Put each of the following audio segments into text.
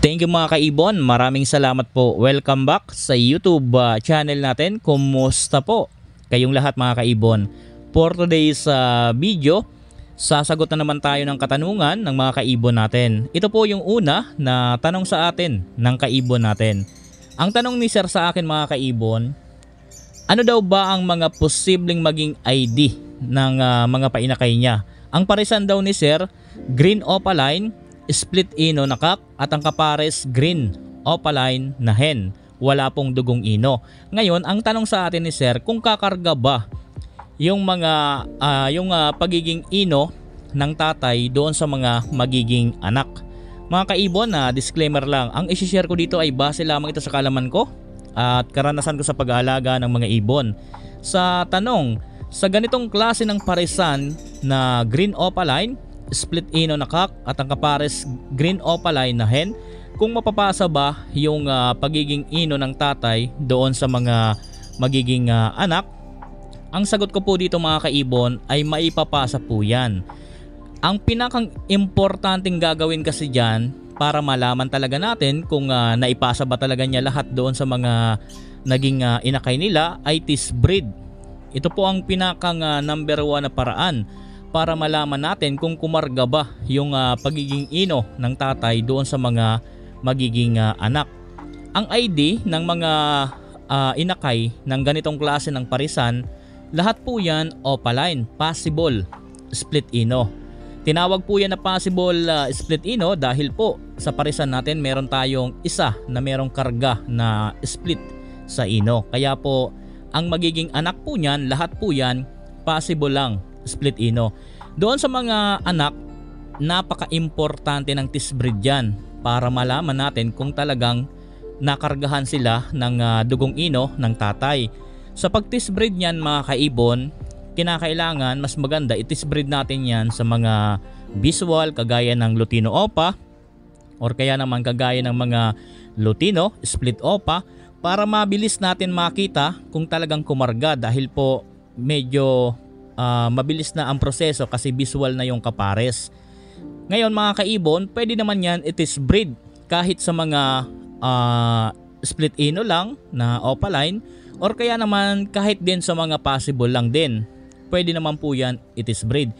Thank you mga kaibon, maraming salamat po. Welcome back sa YouTube channel natin. Kumusta po kayong lahat mga kaibon? For today's video, sasagot na naman tayo ng katanungan ng mga kaibon natin. Ito po yung una na tanong sa atin ng kaibon natin. Ang tanong ni Sir sa akin mga kaibon, ano daw ba ang mga posibleng maging ID ng mga painakay niya? Ang parisan daw ni Sir, green opaline, split ino na cock, at ang kapares green opaline na hen. Wala pong dugong ino. Ngayon, ang tanong sa atin ni Sir, kung kakarga ba yung mga pagiging ino ng tatay doon sa mga magiging anak. Mga kaibon, disclaimer lang, ang isi-share ko dito ay base lamang ito sa kaalaman ko at karanasan ko sa pag-aalaga ng mga ibon. Sa tanong, sa ganitong klase ng parisan na green opaline, split ino na cock, at ang kapares green opaline na hen, kung mapapasa ba yung pagiging ino ng tatay doon sa mga magiging anak, ang sagot ko po dito mga kaibon ay maipapasa po yan. Ang pinakang importanteng gagawin kasi dyan para malaman talaga natin kung naipasa ba talaga niya lahat doon sa mga naging inakay nila ay test breed. Ito po ang pinakang number 1 na paraan para malaman natin kung kumarga ba yung pagiging ino ng tatay doon sa mga magiging anak. Ang ID ng mga inakay ng ganitong klase ng parisan, lahat po yan opaline, possible split ino. Tinawag po yan na possible split ino dahil po sa parisan natin meron tayong isa na merong karga na split sa ino. Kaya po ang magiging anak po niyan, lahat po yan possible lang split ino. Doon sa mga anak, napaka-importante ng test breed yan para malaman natin kung talagang nakargahan sila ng dugong ino ng tatay. Sa pag-test breed niyan mga kaibon, kinakailangan mas maganda i-test breed natin yan sa mga visual kagaya ng Lutino Opa or kaya naman kagaya ng mga Lutino Split Opa para mabilis natin makita kung talagang kumarga dahil po medyo mabilis na ang proseso kasi visual na yung kapares. Ngayon mga kaibon, pwede naman yan i-test breed kahit sa mga split ino lang na opaline or kaya naman kahit din sa mga possible lang din. Pwede naman po yan i-test breed.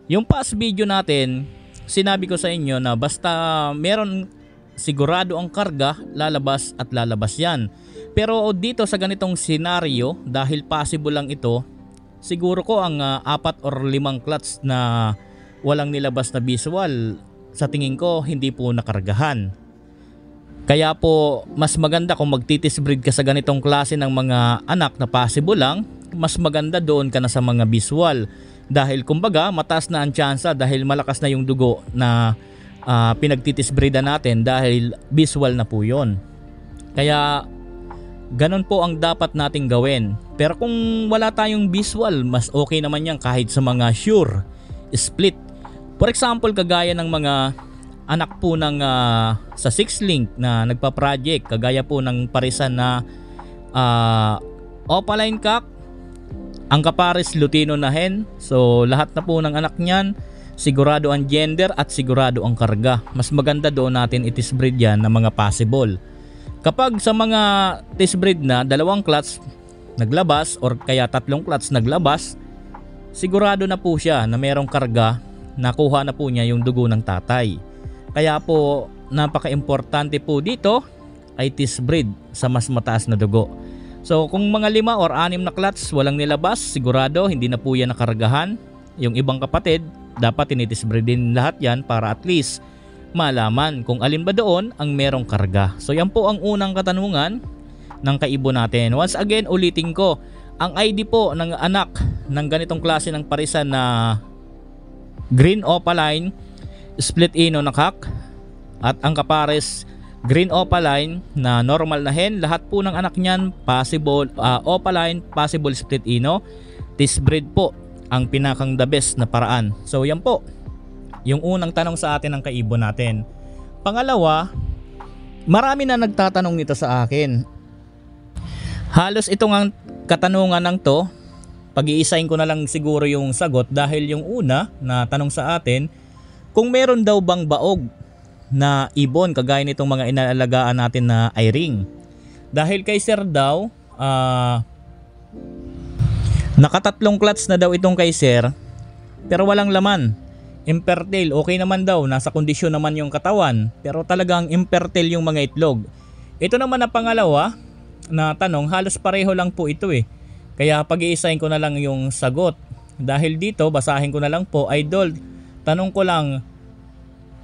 Yung past video natin, sinabi ko sa inyo na basta meron sigurado ang karga, lalabas at lalabas yan. Pero dito sa ganitong senaryo, dahil possible lang ito, siguro ko ang 4 or 5 clutch na walang nilabas na visual, sa tingin ko hindi po nakargahan. Kaya po mas maganda kung magtitis breed ka sa ganitong klase ng mga anak na possible lang, mas maganda doon ka na sa mga visual. Dahil kumbaga mataas na ang tsansa dahil malakas na yung dugo na pinagtitis breedan natin dahil visual na po yun. Kaya ganon po ang dapat nating gawin. Pero kung wala tayong visual, mas okay naman yan kahit sa mga sure split. For example, kagaya ng mga anak po ng sa 6-link na nagpa-project, kagaya po ng parisan na opaline cock, ang kapares Lutino na hen. So lahat na po ng anak niyan, sigurado ang gender at sigurado ang karga. Mas maganda doon natin i-test breed yan ng mga possible. Kapag sa mga test breed na 2 clutch naglabas or kaya 3 clutch naglabas, sigurado na po siya na merong karga, nakuha na po niya yung dugo ng tatay. Kaya po napaka-importante po dito ay test breed sa mas mataas na dugo. So kung mga 5 or 6 na clutch walang nilabas, sigurado hindi na po yan nakargahan. Yung ibang kapatid, dapat tinitis breed din lahat yan para at least malaman kung alin ba doon ang merong karga. So yan po ang unang katanungan ng kaibon natin. Once again, ulitin ko, ang ID po ng anak ng ganitong klase ng parisan na green opaline, split ino na cock, at ang kapares green opaline na normal na hen, lahat po ng anak niyan possible opaline, possible split ino. Test breed po ang pinakang the best na paraan. So yan po yung unang tanong sa atin ng kaibon natin. Pangalawa, marami na nagtatanong nito sa akin. Halos itong katanungan ng to, pag-iisahin ko na lang siguro yung sagot dahil yung una na tanong sa atin, kung meron daw bang baog na ibon kagaya nitong mga inalagaan natin na iring. Dahil kay sir daw, nakatatlong clutch na daw itong kay sir pero walang laman. Infertile, okay naman daw, nasa kondisyon naman yung katawan, pero talagang infertile yung mga itlog. Ito naman na pangalawa na tanong, halos pareho lang po ito eh. Kaya pag-iisahin ko na lang yung sagot. Dahil dito, basahin ko na lang po, idol, tanong ko lang,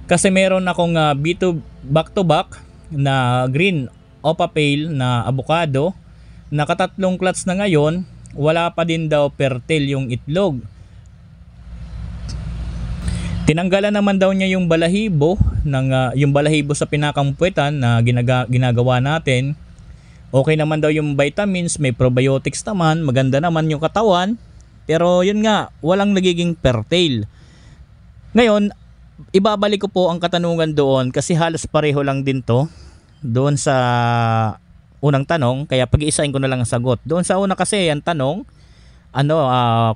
kasi meron akong B2 back to back na green Opa Pale na avocado, nakatatlong clutch na ngayon, wala pa din daw fertile yung itlog. Tinanggalan naman daw niya yung balahibo yung balahibo sa pinakampwetan na ginagawa natin. Okay naman daw yung vitamins, may probiotics naman, maganda naman yung katawan. Pero yun nga, walang nagiging fertile. Ngayon, ibabalik ko po ang katanungan doon kasi halos pareho lang din to doon sa unang tanong, kaya pag-iisahin ko na lang ang sagot. Doon sa una kasi ang tanong,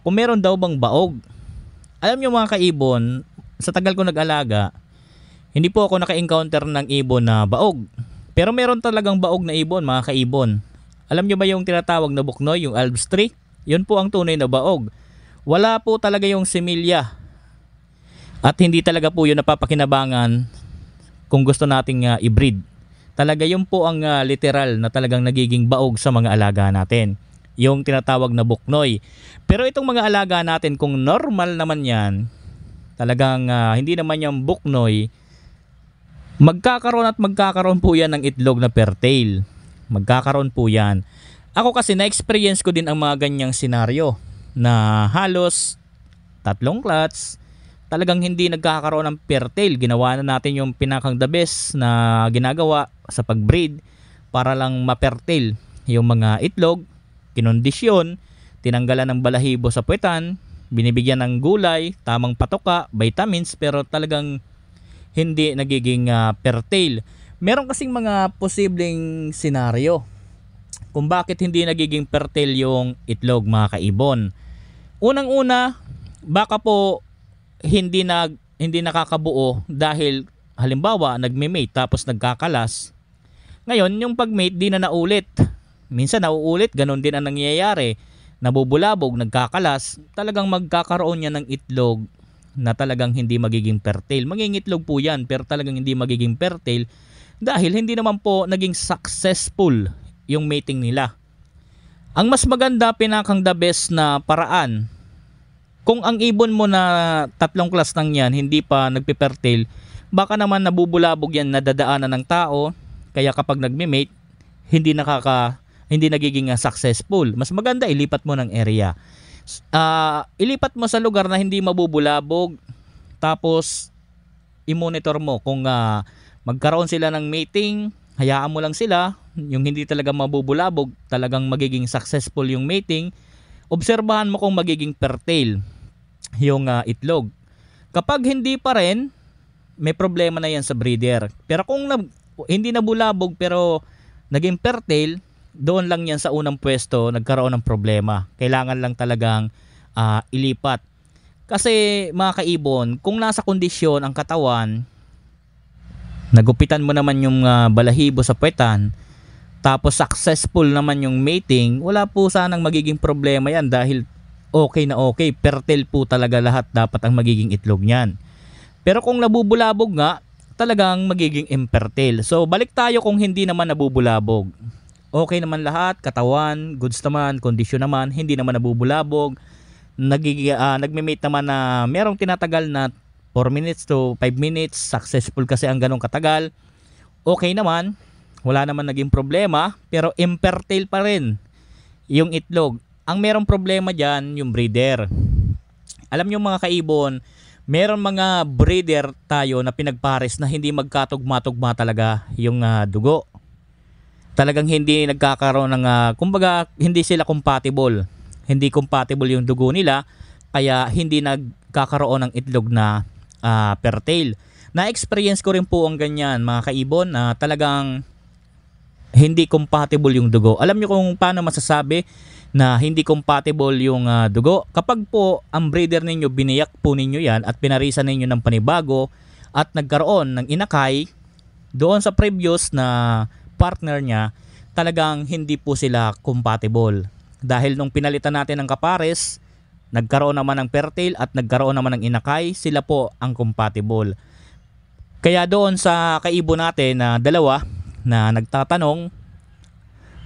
kung meron daw bang baog. Alam niyo mga kaibon, sa tagal ko nag-alaga, hindi po ako naka-encounter ng ibon na baog. Pero meron talagang baog na ibon mga kaibon. Alam niyo ba yung tinatawag na buknoy, yung Alps tree? Yun po ang tunay na baog. Wala po talaga yung similya. At hindi talaga po yun napapakinabangan kung gusto nating i-breed. Talaga yun po ang literal na talagang nagiging baog sa mga alaga natin. Yung tinatawag na buknoy. Pero itong mga alaga natin, kung normal naman yan, talagang hindi naman yung buknoy, magkakaroon po yan ng itlog na fertile. Magkakaroon po yan. Ako kasi na-experience ko din ang mga ganyang senaryo na halos tatlong clutch, talagang hindi nagkakaroon ng fertile. Ginawa na natin yung pinakang the best na ginagawa sa pag-breed para lang ma-fertile yung mga itlog, kinondisyon, tinanggalan ng balahibo sa puwetan, binibigyan ng gulay, tamang patoka, vitamins, pero talagang hindi nagiging fertile. Meron kasing mga posibleng senaryo kung bakit hindi nagiging fertile yung itlog mga kaibon. Unang-una, baka po hindi nakakabuo dahil halimbawa nagme-mate tapos nagkakalas. Ngayon, yung pag-mate di na naulit. Minsan nauulit, ganun din ang nangyayari. Nabubulabog, nagkakalas, talagang magkakaroon yan ng itlog na talagang hindi magiging fertile. Mangingitlog po yan pero talagang hindi magiging fertile dahil hindi naman po naging successful yung mating nila. Ang mas maganda, pinakang the best na paraan, kung ang ibon mo na tatlong class lang yan hindi pa nagpifertile, baka naman nabubulabog yan, nadadaanan ng tao, kaya kapag nagme-mate hindi nagiging successful. Mas maganda ilipat mo ng area. Ilipat mo sa lugar na hindi mabubulabog, tapos i-monitor mo kung magkaroon sila ng mating, hayaan mo lang sila, yung hindi talaga mabubulabog, talagang magiging successful yung mating. Obserbahan mo kung magiging fertile yung itlog. Kapag hindi pa rin, may problema na yan sa breeder. Pero kung hindi nabulabog pero naging fertile, doon lang yan sa unang pwesto nagkaroon ng problema. Kailangan lang talagang ilipat. Kasi mga kaibon, kung nasa kondisyon ang katawan, nagupitan mo naman yung balahibo sa puwetan, tapos successful naman yung mating, wala po sanang magiging problema yan dahil okay na okay. Fertile po talaga lahat dapat ang magiging itlog niyan. Pero kung nabubulabog nga, talagang magiging infertile. So balik tayo kung hindi naman nabubulabog. Okay naman lahat, katawan, goods naman, kondisyon naman, hindi naman nabubulabog. Nagme-mate naman na merong tinatagal na 4 minutes to 5 minutes, successful kasi ang ganong katagal. Okay naman, wala naman naging problema, pero infertile pa rin yung itlog. Ang merong problema dyan, yung breeder. Alam nyo mga kaibon, meron mga breeder tayo na pinagpares na hindi magkatugma-tugma talaga yung dugo. Talagang hindi nagkakaroon ng kumbaga hindi sila compatible. Hindi compatible yung dugo nila, kaya hindi nagkakaroon ng itlog na fertile. Na-experience ko rin po ang ganyan mga kaibon na talagang hindi compatible yung dugo. Alam niyo kung paano masasabi na hindi compatible yung dugo? Kapag po ang breeder ninyo, biniyak po ninyo yan at pinarisan ninyo ng panibago, at nagkaroon ng inakay doon sa previous na partner niya, talagang hindi po sila compatible. Dahil nung pinalitan natin ng kapares, nagkaroon naman ng fertile at nagkaroon naman ng inakay, sila po ang compatible. Kaya doon sa kaibon natin na dalawa na nagtatanong,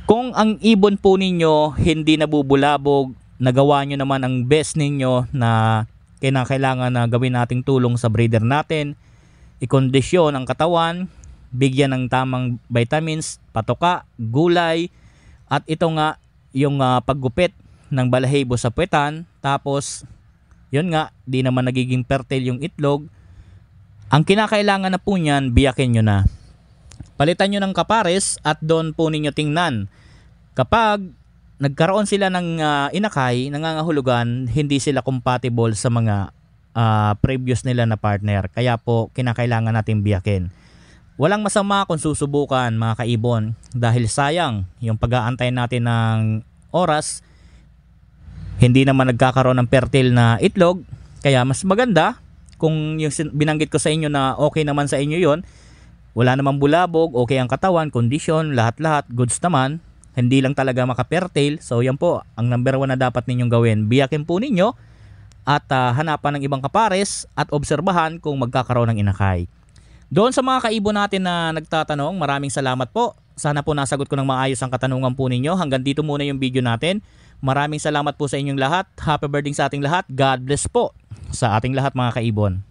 kung ang ibon po ninyo hindi nabubulabog, nagawa nyo naman ang best ninyo na kailangan na gawin nating tulong sa breeder natin, ikondisyon ang katawan, bigyan ng tamang vitamins, patoka, gulay, at ito nga yung paggupit ng balahibo sa puwetan, tapos yun nga, di naman nagiging fertile yung itlog, ang kinakailangan na po niyan, biyakin nyo na. Palitan nyo ng kapares at doon po ninyo tingnan. Kapag nagkaroon sila ng inakay, nangangahulugan, hindi sila compatible sa mga previous nila na partner. Kaya po, kinakailangan natin biyakin. Walang masama kung susubukan mga kaibon, dahil sayang yung pag-aantay natin ng oras, hindi naman nagkakaroon ng fertile na itlog. Kaya mas maganda kung yung binanggit ko sa inyo na okay naman sa inyo yon, wala namang bulabog, okay ang katawan, kondisyon, lahat-lahat, goods naman, hindi lang talaga maka-fertile. So yan po, ang number 1 na dapat ninyong gawin. Biyakin po ninyo at hanapan ng ibang kapares at obserbahan kung magkakaroon ng inakay. Doon sa mga kaibon natin na nagtatanong, maraming salamat po. Sana po nasagot ko ng maayos ang katanungan po ninyo. Hanggang dito muna yung video natin. Maraming salamat po sa inyong lahat. Happy birthday sa ating lahat. God bless po sa ating lahat mga kaibon.